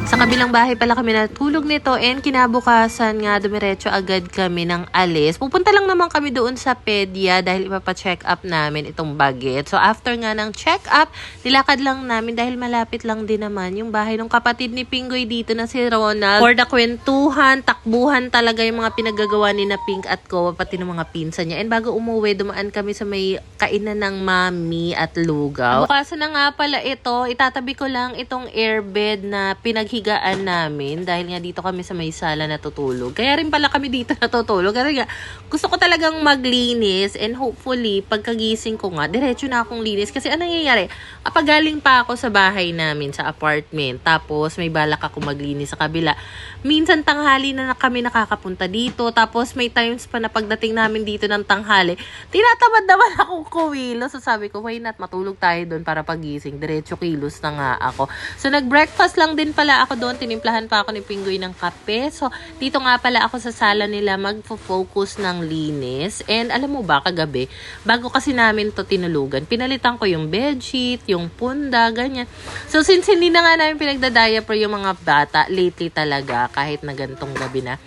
Sa kabilang bahay pala kami natulog nito and kinabukasan nga dumiretso agad kami ng alis. Pupunta lang naman kami doon sa pedya dahil ipapacheck up namin itong baget. So after nga ng check up, nilakad lang namin dahil malapit lang din naman yung bahay ng kapatid ni Pingoy dito na si Ronald. For the kwentuhan, takbuhan talaga yung mga pinagagawa ni na Pink at Kowa pati ng mga pinsan niya. And bago umuwi, dumaan kami sa may kainan ng mami at lugaw. Bukasan na nga pala ito, itatabi ko lang itong airbed na pinaghigaan namin dahil nga dito kami sa may sala natutulog. Kaya rin pala kami dito natutulog. Kasi nga, gusto ko talagang maglinis and hopefully, pagkagising ko nga, diretso na akong linis. Kasi anong nangyayari? Kapag galing pa ako sa bahay namin, sa apartment, tapos may balak ako maglinis sa kabila, minsan tanghali na kami nakakapunta dito, tapos may times pa na pagdating namin dito ng tanghali, tinatamad naman akong kumilos. So sabi ko, why not matulog tayo doon para pagising, diretso kilos na nga ako. So nag-breakfast lang din pala ako doon, tinimplahan pa ako ni Pingoy ng kape. So dito nga pala ako sa sala nila magfo-focus ng linis. And alam mo ba, kagabi, bago kasi namin to tinulugan, pinalitan ko yung bedsheet, yung punda, ganyan. So since hindi na nga namin pinagda-diaper yung mga bata, lately talaga, kahit na gantong gabi na,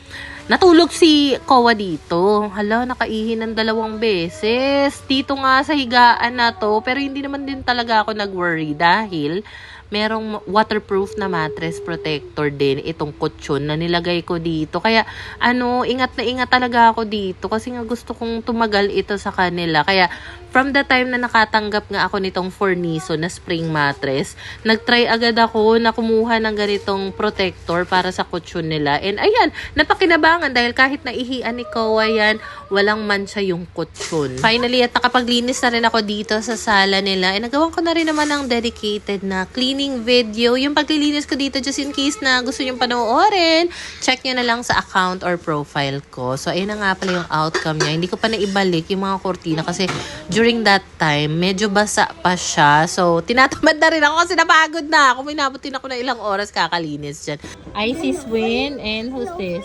natulog si Kowa dito. Hala, nakaihi ng 2 beses. Dito nga sa higaan na to. Pero hindi naman din talaga ako nag-worry dahil merong waterproof na mattress protector din itong kutsyon na nilagay ko dito. Kaya ingat na ingat talaga ako dito kasi nga gusto kong tumagal ito sa kanila. Kaya from the time na nakatanggap nga ako nitong Forniso na spring mattress, nagtry agad ako na kumuha ng ganitong protector para sa kutsyon nila. And ayan, napakinabangan dahil kahit naihian ni Kowa yan, walang mancha yung kutsyon. Finally, at nakapaglinis na rin ako dito sa sala nila. And nagawan ko na rin naman ng dedicated na cleaning video. Yung paglilinis ko dito, just in case na gusto nyo panoorin, check nyo na lang sa account or profile ko. So, ayun na nga pala yung outcome niya. Hindi ko pa naibalik yung mga kortina kasi during that time, medyo basa pa siya. So, tinatamad na rin ako kasi napagod na ako. Minabutin ako na ilang oras kakalinis dyan. Isis Win, and who's this?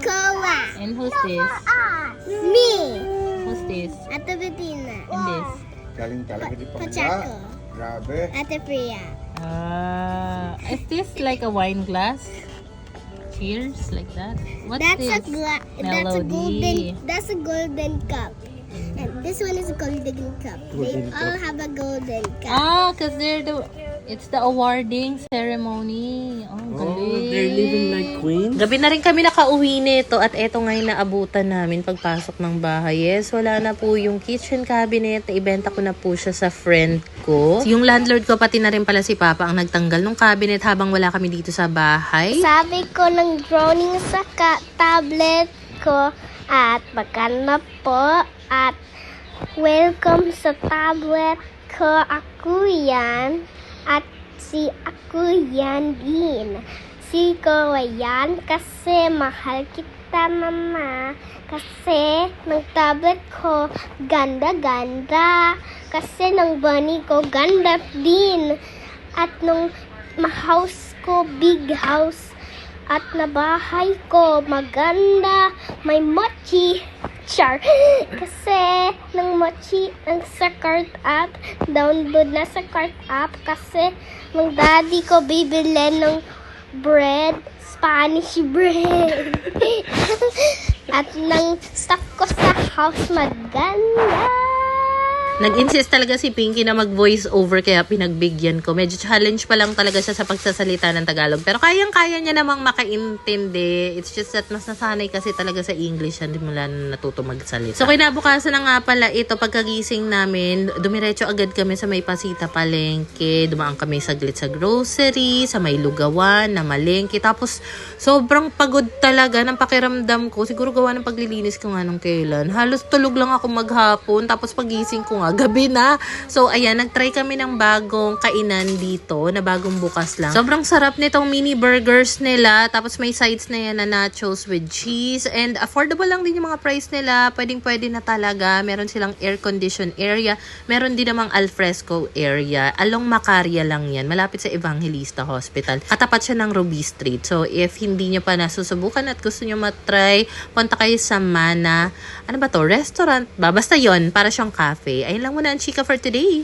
Kowa. And who's this? Me. Who's this? Ate Bettina. And this? Galing talaga di Pachaco. Grabe. Ate Priya. Is this like a wine glass? Cheers, like that? What's That's this? Melody. That's a golden cup. And this one is a golden cup. They all have a golden cup. Because it's the awarding ceremony. Oh, galing. They're living like queens. Gabi na rin kami nakauwi nito at eto nga yung naabutan namin pagpasok ng bahay. Yes, wala na po yung kitchen cabinet. Ibenta ko na po siya sa friend ko. Yung landlord ko, pati na rin pala si Papa ang nagtanggal ng cabinet habang wala kami dito sa bahay. Sabi ko ng drawing sa tablet ko at maganda po at welcome sa tablet ko. Ako yan at si ako yan din. Si ko yan kasi mahal kita mama. Kasi ng tablet ko ganda-ganda. Kasi ng bunny ko ganda din. At ng house ko big house. At na bahay ko maganda. May mochi. Char. Kasi ng mochi ang sa cart app. Download na sa cart app. Kasi ng daddy ko bibili ng bread. Spanish bread. At ng stock ko sa house maganda. Nag-insist talaga si Pinky na mag-voice over kaya pinagbigyan ko. Medyo challenge pa lang talaga siya sa pagsasalita ng Tagalog. Pero kayang-kaya niya namang makaintindi. It's just that mas nasanay kasi talaga sa English. Hindi mo lang natuto magsalita. So kinabukasan na nga pala ito pagkagising namin. Dumiretso agad kami sa may Pasita Palengke. Dumaan kami saglit sa grocery, sa may lugawan, na malengke. Tapos sobrang pagod talaga ng pakiramdam ko. Siguro gawa ng paglilinis ko nga nung kailan. Halos tulog lang ako maghapon. Tapos pagising ko nga, gabi na. So, ayan, nagtry kami ng bagong kainan dito na bagong bukas lang. Sobrang sarap nitong mini burgers nila. Tapos may sides na yan na nachos with cheese. And affordable lang din yung mga price nila. Pwedeng-pwede na talaga. Meron silang air-conditioned area. Meron din namang alfresco area. Along Macaria lang yan. Malapit sa Evangelista Hospital. Katapat siya ng Ruby Street. So, if hindi nyo pa nasusubukan at gusto nyo matry, punta kayo sa Mana. Ano ba to? Restaurant ba? Basta yon, para siyang cafe. Ayun lang muna ang chika for today.